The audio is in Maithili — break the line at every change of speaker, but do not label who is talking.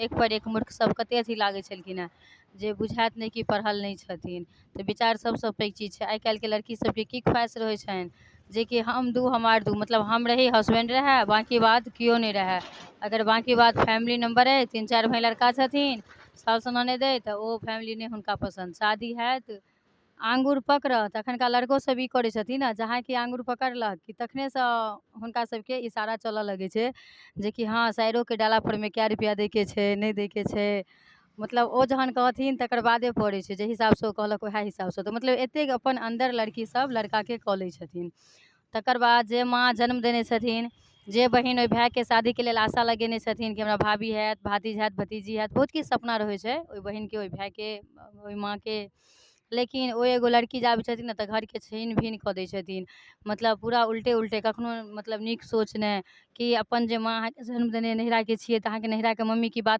एक पर एक मूर्ख सब कते अथी लागै छलखिन हेँ, जे बुझाइत नहि कि पढ़ल नहि छथिन। तऽ विचार सबसँ पैघ चीज छै। आइ काल्हिके लड़की सबके की ख्वाहिश रहै छनि, जे कि हम दू हमार दू, मतलब हम रही, हसबैंड रहै, बाकी बात केओ नहि रहै। अगर बाकी बात फैमिली नम्बर अइ, 3-4 भाइ लड़का छथिन, साउस ननदि अइ, तऽ ओ फैमिली नहि हुनका पसन्द। शादी हैत, आङ्गुर पकड़त। एखनका लड़को सब ई करै छथिन ने, जहाँ कि आङ्गुर पकड़लक कि तखनेसँ हुनका सबके इशारा चलऽ लगै छै, जे कि हाँ साइरोके डालापर मे कै रुपैआ दैके छै, नहि दैके छै। मतलब ओ जहन कहथिन तकर बादे पड़ै छै, जे हिसाबसँ ओ कहलक वएह हिसाबसँ। तऽ मतलब एतेक अपन अन्दर लड़कीसब लड़काके कऽ लै छथिन। तकर बाद जे माँ जन्म देने छथिन, जे बहिन ओहि भाइके शादीके लेल आशा लगेने छथिन कि हमरा भाभी हैत, भातिज हैत, भतीजी हैत, बहुत किछु सपना रहै छै ओहि बहिनके, ओहि भाइके, ओहि माँके। लेकिन ओ एगो लड़की जे आबै छथिन ने, तऽ घरके छीन भिन कऽ दै छथिन। मतलब पूरा उल्टे उल्टे, कखनो मतलब नीक सोच नहि, कि अपन जे माँ अहाँके जन्म देने नहिराके छिए, तऽ अहाँके नहिराके मम्मी की बात नहि